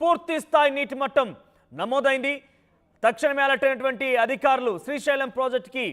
పూర్తి స్థాయి నీటి మట్టం నమోదైంది. తక్షణమే అలర్ట్ అయినటువంటి అధికారులు శ్రీశైలం ప్రాజెక్టుకి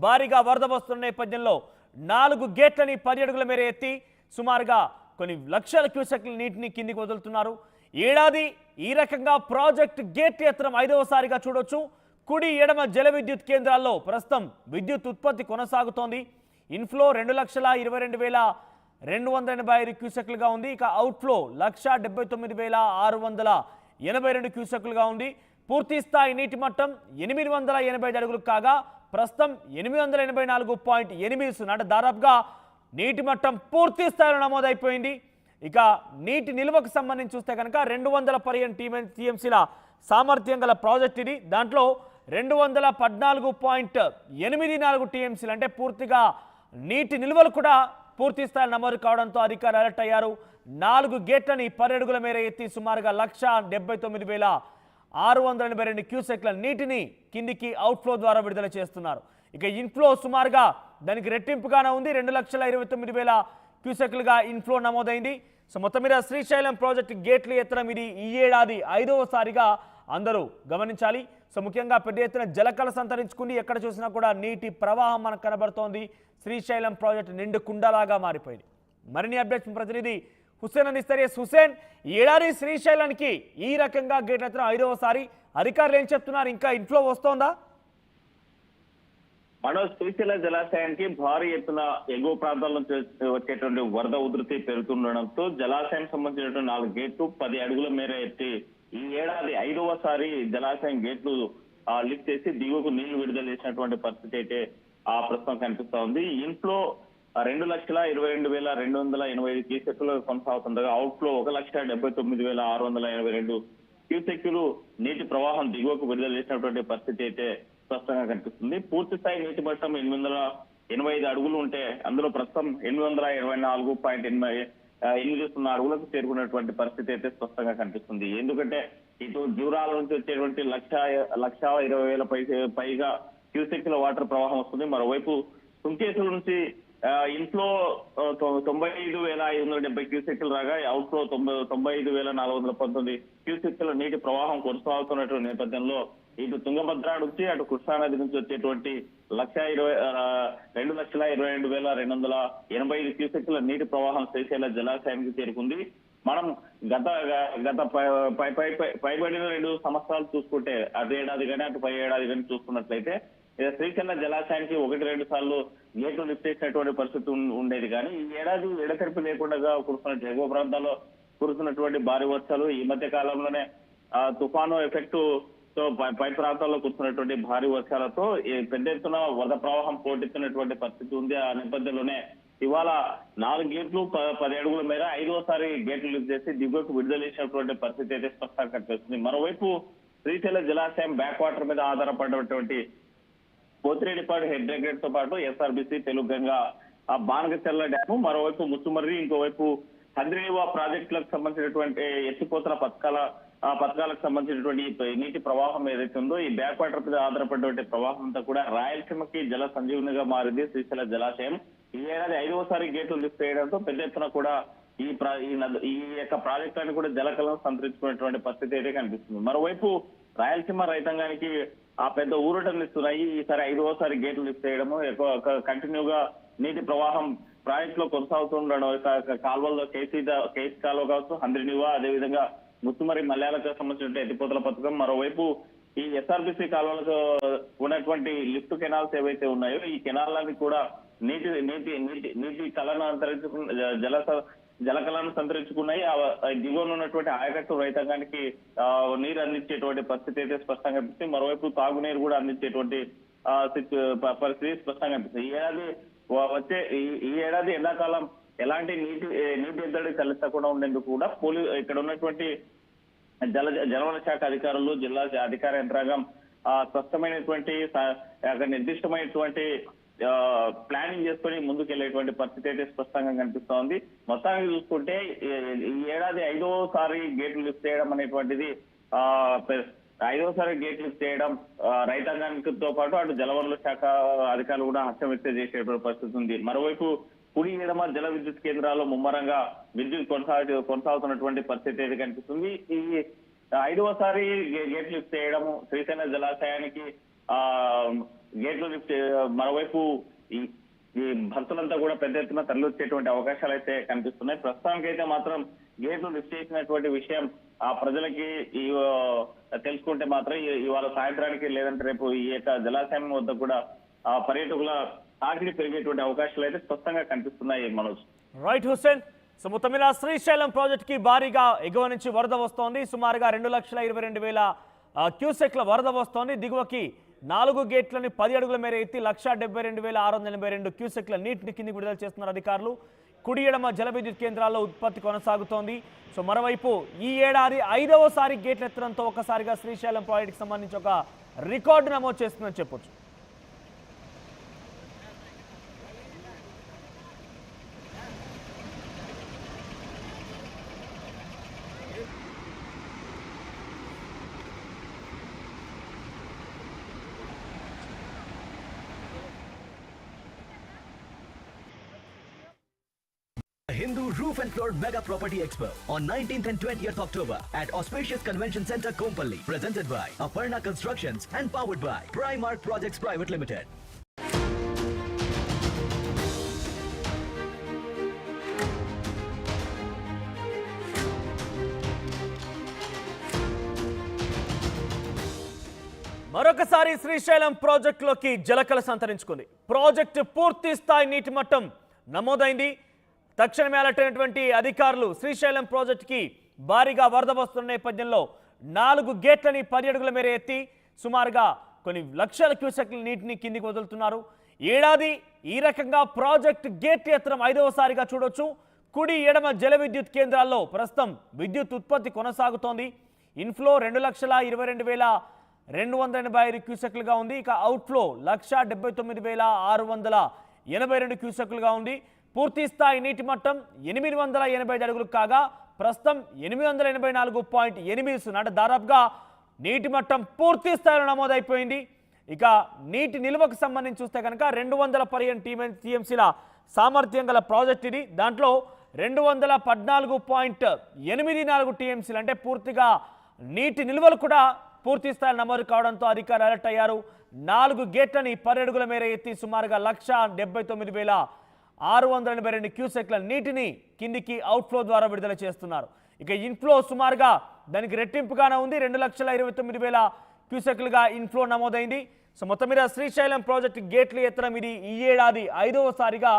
భారీగా వరద వస్తున్న నేపథ్యంలో 4 గేట్లని 10 అడుగుల మేర ఎత్తి సుమారుగా కొన్ని లక్షల క్యూసెక్ల నీటిని కిందికి వదులుతున్నారు. ఏడాది ఈ రకంగా ప్రాజెక్ట్ గేట్ ఎత్తడం 5వసారిగా చూడొచ్చు. కుడి ఎడమ జల విద్యుత్ కేంద్రాల్లో ప్రస్తుతం విద్యుత్ ఉత్పత్తి కొనసాగుతోంది. ఇన్ఫ్లో 2,22,285 క్యూసెక్లుగా ఉంది. ఇక అవుట్ఫ్లో 1,79,682 క్యూసెక్లుగా ఉంది. పూర్తి స్థాయి నీటి మట్టం 885 అడుగులు కాగా ప్రస్తుతం 884.8 అంటే దాదాపుగా నీటి మట్టం పూర్తి స్థాయిలో నమోదైపోయింది. ఇక నీటి నిల్వకు సంబంధించి చూస్తే కనుక 215 టీఎంసీల సామర్థ్యం గల ప్రాజెక్ట్ ఇది. దాంట్లో 214.84 టీఎంసీలు అంటే పూర్తిగా నీటి నిల్వలు కూడా పూర్తి స్థాయి నమోదు కావడంతో అధికారులు అలర్ట్ అయ్యారు. 4 గేట్లని 10 అడుగుల మేర ఎత్తి సుమారుగా 1,79,682 క్యూసెక్ల నీటిని కిందికి అవుట్ఫ్లో ద్వారా విడుదల చేస్తున్నారు. ఇక ఇన్ఫ్లో సుమారుగా దానికి రెట్టింపుగానే ఉంది. 2,29,000 క్యూసెక్లుగా ఇన్ఫ్లో నమోదైంది. సో మొత్తం మీద శ్రీశైలం ప్రాజెక్టు గేట్లు ఎత్తడం ఇది ఈ ఏడాది 5వసారిగా అందరూ గమనించాలి. సో ముఖ్యంగా పెద్ద ఎత్తున జలకళ సంతరించుకుని ఎక్కడ చూసినా కూడా నీటి ప్రవాహం మనకు కనబడుతోంది. శ్రీశైలం ప్రాజెక్టు నిండు కుండలాగా మారిపోయింది. మరిన్ని అప్డేట్స్ ప్రతినిధి హుసేన్ అందిస్తారు. హుసేన్, ఈ ఏడాది శ్రీశైలానికి ఈ రకంగా గేట్లు ఎత్తడం 5వసారి. అధికారులు ఏం చెప్తున్నారు? ఇంకా ఇన్ఫ్లో వస్తోందా? శ్రీశైల జలాశయానికి భారీ ఎత్తున ఎగువ ప్రాంతాల నుంచి వచ్చేటువంటి వరద ఉధృతి పెరుగుతుండడంతో జలాశయం సంబంధించినటువంటి 4 గేట్లు 10 అడుగుల మేర ఎత్తి ఈ ఏడాది 5వసారి జలాశయం గేట్లు లిఫ్ట్ చేసి దిగువకు నీళ్లు విడుదల చేసినటువంటి పరిస్థితి అయితే ప్రస్తుతం కనిపిస్తా ఉంది. ఇన్ఫ్లో 2,22,285 క్యూసెక్లు కొనసాగుతుండగా అవుట్ఫ్లో 1,79,682 క్యూసెక్లు నీటి ప్రవాహం దిగువకు విడుదల చేసినటువంటి పరిస్థితి అయితే స్పష్టంగా కనిపిస్తుంది. పూర్తి స్థాయి నీటి మట్టం 885 అడుగులు ఉంటే అందులో ప్రస్తుతం 824.80 అడుగులకు చేరుకున్నటువంటి పరిస్థితి అయితే స్పష్టంగా కనిపిస్తుంది. ఎందుకంటే ఇటు జూరాల నుంచి వచ్చేటువంటి 1,20,000 పైగా క్యూసెక్ల వాటర్ ప్రవాహం వస్తుంది. మరోవైపు సుంకేసుల నుంచి ఇన్ఫ్లో 95,570 క్యూసెక్లు రాగా అవుట్ఫ్లో 95,419 క్యూసెక్ల నీటి ప్రవాహం కొనసాగుతున్నటువంటి నేపథ్యంలో ఇటు తుంగభద్ర నుంచి అటు కృష్ణానది నుంచి వచ్చేటువంటి 2,22,285 క్యూసెక్ల నీటి ప్రవాహం శ్రీశైల జలాశయానికి చేరుకుంది. మనం గత పైబడిన 2 సంవత్సరాలు చూసుకుంటే అదేడాది కానీ అటు పై ఏడాది కానీ చూసుకున్నట్లయితే శ్రీశైల జలాశయానికి 1-2 సార్లు గేట్లు లిఫ్ట్ చేసినటువంటి పరిస్థితి ఉండేది. కానీ ఈ ఏడాది ఎడతెరిపి లేకుండా కురుస్తున్న ఎగువ ప్రాంతాల్లో కురుస్తున్నటువంటి భారీ వర్షాలు, ఈ మధ్య కాలంలోనే తుఫాను ఎఫెక్ట్ తో పై ప్రాంతాల్లో కురుస్తున్నటువంటి భారీ వర్షాలతో పెద్ద ఎత్తున వరద ప్రవాహం పోటెత్తినటువంటి పరిస్థితి ఉంది. ఆ నేపథ్యంలోనే ఇవాళ 4 గేట్లు 10 అడుగుల మేర 5వసారి గేట్లు లిఫ్ట్ చేసి దిగువకు విడుదల చేసినటువంటి పరిస్థితి అయితే స్పష్టంగా కనిపిస్తుంది. మరోవైపు శ్రీశైల జలాశయం బ్యాక్ వాటర్ మీద ఆధారపడినటువంటి పోతిరెడ్డిపాడు హెడ్ రేగేట్ తో పాటు ఎస్ఆర్బిసి, తెలుగంగా, బానగచెర్ల డ్యాము, మరోవైపు ముచ్చుమర్రి, ఇంకోవైపు హంద్రీవా ప్రాజెక్టులకు సంబంధించినటువంటి ఎత్తిపోతల పథకాలకు సంబంధించినటువంటి నీటి ప్రవాహం ఏదైతే ఉందో ఈ బ్యాక్ వాటర్ మీద ఆధారపడినటువంటి ప్రవాహం అంతా కూడా రాయలసీమకి జల సంజీవనిగా మారింది శ్రీశైల జలాశయం. ఈ ఏడాది 5వసారి గేట్లు లిఫ్ట్ చేయడంతో పెద్ద ఎత్తున కూడా ఈ యొక్క ప్రాజెక్టులను కూడా జలకలను సంతరించుకునేటువంటి పరిస్థితి అయితే కనిపిస్తుంది. మరోవైపు రాయలసీమ రైతాంగానికి పెద్ద ఊరటనిస్తున్నాయి. ఈసారి 5వసారి గేట్లు లిఫ్ట్ చేయడము, కంటిన్యూగా నీటి ప్రవాహం ప్రాజెక్ట్ లో కొనసాగుతుండడం, కాల్వల్లో కేసీ కాలువ కావచ్చు, హంద్రీనివా, అదేవిధంగా ముత్తుమరి మల్యాలకు సంబంధించిన ఎత్తిపోతల పథకం, మరోవైపు ఈ ఎస్ఆర్బిసి కాలువలకు ఉన్నటువంటి లిఫ్ట్ కెనాల్స్ ఏవైతే ఉన్నాయో ఈ కెనాల్ని కూడా నీటి కళను జలకళను సంతరించుకున్నాయి. దిగువన ఉన్నటువంటి ఆయకట్టు రైతాంగానికి నీరు అందించేటువంటి పరిస్థితి అయితే స్పష్టంగా కనిపిస్తుంది. మరోవైపు తాగునీరు కూడా అందించేటువంటి పరిస్థితి స్పష్టంగా కనిపిస్తుంది. ఈ ఏడాది ఎండాకాలం ఎలాంటి నీటి ఎద్దడి తలెత్తకుండా ఉండేందుకు కూడా ఇక్కడ ఉన్నటువంటి జలవనరుల శాఖ అధికారులు, జిల్లా అధికార యంత్రాంగం స్పష్టమైనటువంటి నిర్దిష్టమైనటువంటి ప్లానింగ్ చేసుకుని ముందుకెళ్లేటువంటి పరిస్థితి అయితే స్పష్టంగా కనిపిస్తోంది. మొత్తానికి చూసుకుంటే ఈ ఏడాది 5వసారి గేట్లు లిఫ్ట్ చేయడం అనేటువంటిది 5వసారి గేట్లు లిఫ్ట్ చేయడం రైతాంగానికితో పాటు అటు జలవనరుల శాఖ అధికారులు కూడా హర్షం వ్యక్తం చేసేటువంటి పరిస్థితి ఉంది. మరోవైపు కుడి ఎడమ జల విద్యుత్ కేంద్రాల్లో ముమ్మరంగా విద్యుత్ కొనసాగుతున్నటువంటి పరిస్థితి అయితే కనిపిస్తుంది. ఐదవసారి గేట్లు లిఫ్ట్ చేయడము శ్రీశైలం జలాశయానికి గేట్లు లిఫ్ట్ మరోవైపు ఈ ఈ భక్తులంతా కూడా పెద్ద ఎత్తున తరలివచ్చేటువంటి అవకాశాలు అయితే కనిపిస్తున్నాయి. ప్రస్తుతానికైతే మాత్రం గేట్లు లిఫ్ట్ చేసినటువంటి విషయం ఆ ప్రజలకి తెలుసుకుంటే మాత్రం ఇవాళ సాయంత్రానికి లేదంటే రేపు ఈ యొక్క జలాశయం వద్ద కూడా పర్యాటకుల తాకిడి పెరిగేటువంటి అవకాశాలు అయితే స్పష్టంగా కనిపిస్తున్నాయి. మనోజ్. రైట్ హుస్సేన్. సో మొత్తం మీద శ్రీశైలం ప్రాజెక్ట్ కి భారీగా ఎగువ నుంచి వరద వస్తోంది. సుమారుగా 2,22,000 క్యూసెక్ల వరద వస్తోంది. దిగువకి 4 గేట్లని 10 అడుగుల మేర ఎత్తి 1,72,682 క్యూసెక్ల నీటిని కిందికి విడుదల చేస్తున్నారు అధికారులు. కుడి ఎడమ జల విద్యుత్ కేంద్రాల్లో ఉత్పత్తి కొనసాగుతోంది. సో మరోవైపు ఈ ఏడాది 5వసారి గేట్లు ఎత్తడంతో ఒకసారిగా శ్రీశైలం ప్రాజెక్టుకి సంబంధించి ఒక రికార్డు నమోదు చేస్తుందని చెప్పొచ్చు. Hindu Roof and Floor Mega Property Expo on 19th and 20th October at Auspicious Convention Center, Kompally. Presented by Aparna Constructions and powered by Primark Projects Private Limited. మరొకసారి శ్రీశైలం ప్రాజెక్టులోకి జలకళ సంతరించుకుంది. ప్రాజెక్టు పూర్తి స్థాయి నీటి మట్టం నమోదైంది. తక్షణమే అలర్ట్ అయినటువంటి అధికారులు శ్రీశైలం ప్రాజెక్టుకి భారీగా వరద వస్తున్న నేపథ్యంలో 4 గేట్లని 10 అడుగుల మేర ఎత్తి సుమారుగా కొన్ని లక్షల క్యూసెక్ల నీటిని కిందికి వదులుతున్నారు. ఏడాది ఈ రకంగా ప్రాజెక్టు గేట్లు ఎత్తడం 5వసారిగా చూడొచ్చు. కుడి ఎడమ జల విద్యుత్ కేంద్రాల్లో ప్రస్తుతం విద్యుత్ ఉత్పత్తి కొనసాగుతోంది. ఇన్ఫ్లో 2,22,285 క్యూసెక్లుగా ఉంది. ఇక అవుట్ఫ్లో 1,79,682 క్యూసెక్లుగా ఉంది. పూర్తి స్థాయి నీటి మట్టం 885 అడుగులు కాగా ప్రస్తుతం 884.8 అంటే దాదాపుగా నీటి మట్టం పూర్తి స్థాయిలో నమోదైపోయింది. ఇక నీటి నిల్వకు సంబంధించి చూస్తే కనుక 215 టీఎంసీల సామర్థ్యం గల ప్రాజెక్ట్ ఇది. దాంట్లో 214.84 టీఎంసీలు అంటే పూర్తిగా నీటి నిల్వలు కూడా పూర్తి స్థాయిలో నమోదు కావడంతో అధికారులు అలర్ట్ అయ్యారు. 4 గేట్లని 10 అడుగుల మేర ఎత్తి సుమారుగా 1,79,682 క్యూసెక్ల నీటిని కిందికి అవుట్ఫ్లో ద్వారా విడుదల చేస్తున్నారు. ఇక ఇన్ఫ్లో సుమారుగా దానికి రెట్టింపుగానే ఉంది. 2,29,000 క్యూసెక్లుగా ఇన్ఫ్లో నమోదైంది. సో మొత్తం మీద శ్రీశైలం ప్రాజెక్టు గేట్లు ఎత్తడం ఇది ఈ ఏడాది 5వసారిగా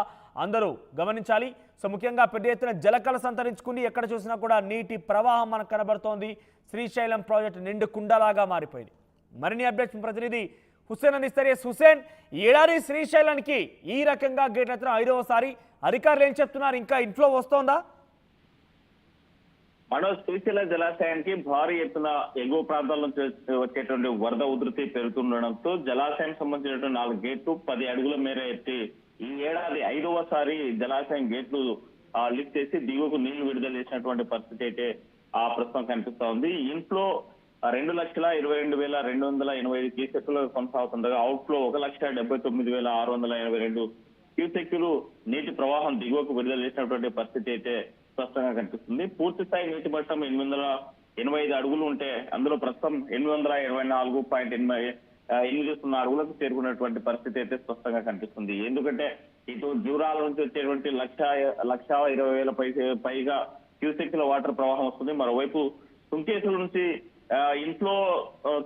అందరూ గమనించాలి. సో ముఖ్యంగా పెద్ద ఎత్తున జలకళ సంతరించుకుని ఎక్కడ చూసినా కూడా నీటి ప్రవాహం మనకు కనబడుతోంది. శ్రీశైలం ప్రాజెక్టు నిండు కుండలాగా మారిపోయింది. మరిన్ని అప్డేట్స్ ప్రతినిధి హుస్సేన్ అందిస్తారు. హుస్సేన్, ఏడాది శ్రీశైలానికి ఈ రకంగా గేట్లు ఎత్తడం 5వసారి. అధికారులు ఏం చెప్తున్నారు? ఇంకా ఇన్ఫ్లో వస్తోందా? శ్రీశైలం జలాశయానికి భారీ ఎత్తున ఎగువ ప్రాంతాల నుంచి వచ్చేటువంటి వరద ఉధృతి పెరుగుతుండడంతో జలాశయం సంబంధించినటువంటి 4 గేట్లు 10 అడుగుల మేర ఎత్తి ఈ ఏడాది 5వసారి జలాశయం గేట్లు లిఫ్ట్ చేసి దిగువకు నీళ్లు విడుదల చేసినటువంటి పరిస్థితి అయితే ప్రస్తుతం కనిపిస్తా ఉంది. ఇన్ఫ్లో 2,22,285 క్యూసెక్లు కొనసాగుతుండగా అవుట్ఫ్లో 1,79,682 క్యూసెక్లు నీటి ప్రవాహం దిగువకు విడుదల చేసినటువంటి పరిస్థితి అయితే స్పష్టంగా కనిపిస్తుంది. పూర్తి స్థాయి నీటి మట్టం 885 అడుగులు ఉంటే అందులో ప్రస్తుతం 824.80 అడుగులకు చేరుకున్నటువంటి పరిస్థితి అయితే స్పష్టంగా కనిపిస్తుంది. ఎందుకంటే ఇటు జూరాల నుంచి వచ్చేటువంటి 1,20,000 పైగా క్యూసెక్ల వాటర్ ప్రవాహం వస్తుంది. మరోవైపు సుంకేసుల నుంచి ఇన్ఫ్లో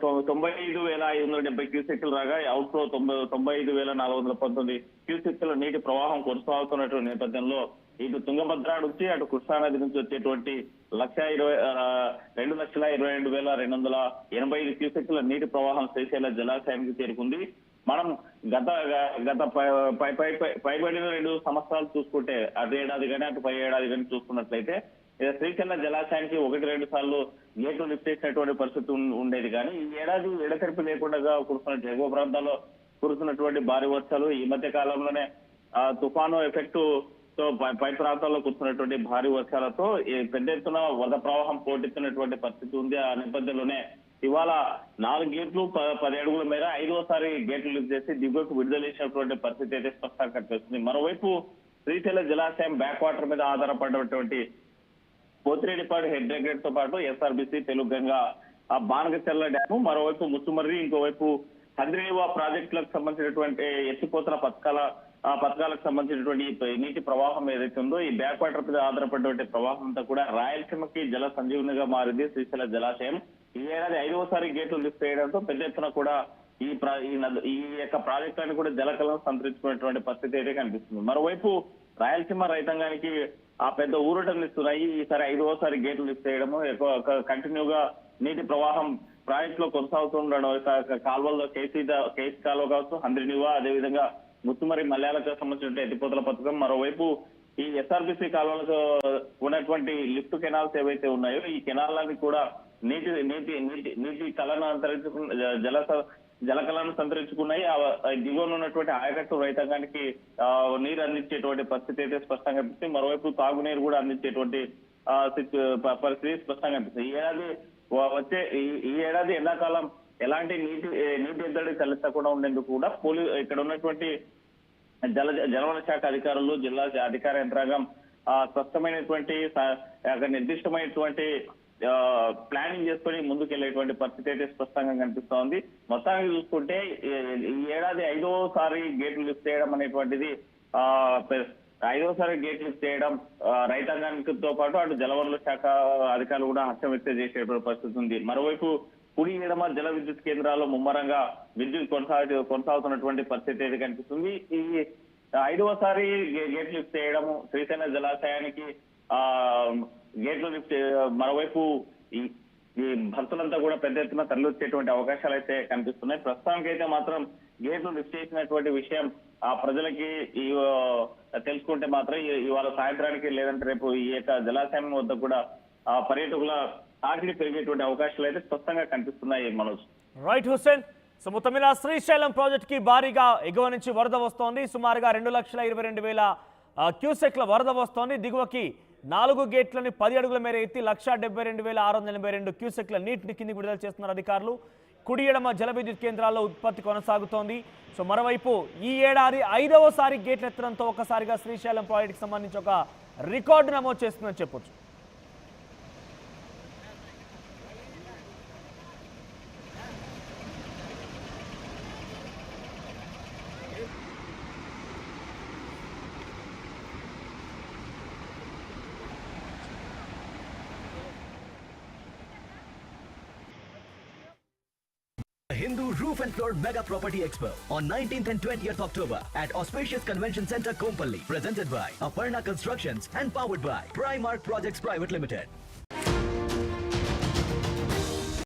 95,570 క్యూసెక్లు రాగా అవుట్ఫ్లో 95,419 క్యూసెక్ల నీటి ప్రవాహం కొనసాగుతున్నటువంటి నేపథ్యంలో ఇటు తుంగభద్ర నుంచి అటు కృష్ణానది నుంచి వచ్చేటువంటి 2,22,285 క్యూసెక్ల నీటి ప్రవాహం శ్రీశైల జలాశయానికి చేరుకుంది. మనం గత పైబడిన 2 సంవత్సరాలు చూసుకుంటే అటు ఏడాది కానీ అటు పై ఏడాది కానీ చూసుకున్నట్లయితే శ్రీశైలం జలాశయానికి 1-2 సార్లు గేట్లు లిఫ్ట్ చేసినటువంటి పరిస్థితి ఉండేది. కానీ ఈ ఏడాది ఎడతెరిపి లేకుండా కురుస్తున్న ఎగువ ప్రాంతాల్లో కురుస్తున్నటువంటి భారీ వర్షాలు, ఈ మధ్య కాలంలోనే తుఫాను ఎఫెక్ట్ తో పై ప్రాంతాల్లో కురుస్తున్నటువంటి భారీ వర్షాలతో పెద్ద ఎత్తున వరద ప్రవాహం పోటెత్తినటువంటి పరిస్థితి ఉంది. ఆ నేపథ్యంలోనే ఇవాళ 4 గేట్లు 10 అడుగుల మేర 5వసారి గేట్లు లిఫ్ట్ చేసి దిగువకు విడుదల చేసినటువంటి పరిస్థితి అయితే స్పష్టంగా కనిపిస్తుంది. మరోవైపు శ్రీశైలం జలాశయం బ్యాక్ వాటర్ మీద ఆధారపడినటువంటి పోతిరెడ్డిపాడు హెడ్ గేట్ తో పాటు ఎస్ఆర్బిసి తెలుగంగా బానగచెర్ల డ్యాము, మరోవైపు ముచ్చుమర్రి, ఇంకోవైపు హంద్రీవా ప్రాజెక్టులకు సంబంధించినటువంటి ఎత్తిపోతల పథకాలకు సంబంధించినటువంటి నీటి ప్రవాహం ఏదైతే ఉందో ఈ బ్యాక్ వాటర్ మీద ఆధారపడినటువంటి ప్రవాహం అంతా కూడా రాయలసీమకి జల సంజీవనిగా మారింది శ్రీశైలం జలాశయం. ఈ ఏడాది 5వసారి గేట్లు లిఫ్ట్ చేయడంతో పెద్ద ఎత్తున కూడా ఈ యొక్క ప్రాజెక్టులను కూడా జలకలను సంతరించుకునేటువంటి పరిస్థితి అయితే కనిపిస్తుంది. మరోవైపు రాయలసీమ రైతాంగానికి పెద్ద ఊరటనిస్తున్నాయి. ఈసారి 5వసారి గేట్లు లిఫ్ట్ చేయడము, కంటిన్యూగా నీటి ప్రవాహం ప్రాజెక్ట్ లో కొనసాగుతుండడం, కాలువల్లో కేసీ కాలువ కావచ్చు, హంద్రినివా, అదేవిధంగా ముత్తుమరి మలయాళకు సంబంధించిన ఎత్తిపోతల పథకం, మరోవైపు ఈ ఎస్ఆర్బిసి కాలువలకు ఉన్నటువంటి లిఫ్ట్ కెనాల్స్ ఏవైతే ఉన్నాయో ఈ కెనాల్ని కూడా నీటి కళను జలకళను సంతరించుకున్నాయి. దిగువన ఉన్నటువంటి ఆయకట్టు రైతాంగానికి నీరు అందించేటువంటి పరిస్థితి అయితే స్పష్టంగా కనిపిస్తుంది. మరోవైపు తాగునీరు కూడా అందించేటువంటి పరిస్థితి స్పష్టంగా కనిపిస్తుంది. ఈ ఏడాది ఎండాకాలం ఎలాంటి నీటి ఎద్దడి తలెత్తకుండా ఉండేందుకు కూడా ఇక్కడ ఉన్నటువంటి జలవనరుల శాఖ అధికారులు, జిల్లా అధికార యంత్రాంగం స్పష్టమైనటువంటి నిర్దిష్టమైనటువంటి ప్లానింగ్ చేసుకుని ముందుకెళ్లేటువంటి పరిస్థితి అయితే స్పష్టంగా కనిపిస్తోంది. మొత్తానికి చూసుకుంటే ఈ ఏడాది 5వసారి గేట్లు లిఫ్ట్ చేయడం అనేటువంటిది 5వసారి గేట్ లిఫ్ట్ చేయడం రైతాంగానితో పాటు అటు జలవనరుల శాఖ అధికారులు కూడా హర్షం వ్యక్తం చేసేటువంటి పరిస్థితి ఉంది. మరోవైపు కుడి ఎడమ జల విద్యుత్ కేంద్రాల్లో ముమ్మరంగా విద్యుత్ కొనసాగుతున్నటువంటి పరిస్థితి అయితే కనిపిస్తుంది. ఈ 5వసారి గేట్లు లిఫ్ట్ చేయడం శ్రీశైలం జలాశయానికి గేట్లు లిఫ్ట్, మరోవైపు ఈ భక్తులంతా కూడా పెద్ద ఎత్తున తరలివచ్చేటువంటి అవకాశాలు అయితే కనిపిస్తున్నాయి. ప్రస్తుతానికైతే మాత్రం గేట్లు లిఫ్ట్ చేసినటువంటి విషయం ప్రజలకి తెలుసుకుంటే మాత్రం ఇవాళ సాయంత్రానికి లేదంటే రేపు ఈ యొక్క జలాశయం వద్ద కూడా పర్యాటకుల తాకిడి పెరిగేటువంటి అవకాశాలు అయితే స్పష్టంగా కనిపిస్తున్నాయి. మనోజ్. రైట్ హుస్సేన్. సో మొత్తం మీద శ్రీశైలం ప్రాజెక్ట్ కి భారీగా ఎగువ నుంచి వరద వస్తోంది. సుమారుగా 2,22,000 క్యూసెక్ల వరద వస్తోంది. దిగువకి 4 గేట్లని 10 అడుగుల మేర ఎత్తి 1,72,682 క్యూసెక్ల నీటిని కిందికి విడుదల చేస్తున్నారు అధికారులు. కుడి ఎడమ జల విద్యుత్ కేంద్రాల్లో ఉత్పత్తి కొనసాగుతోంది. సో మరోవైపు ఈ ఏడాది 5వసారి గేట్లు ఎత్తడంతో ఒకసారిగా శ్రీశైలం ప్రాజెక్టుకి సంబంధించి ఒక రికార్డు నమోదు చేస్తుందని చెప్పొచ్చు. Hindu Roof and Floor Mega Property Expo on 19th and 20th October at Auspicious Convention Center, Kompally. Presented by Aparna Constructions and powered by Primark Projects Private Limited.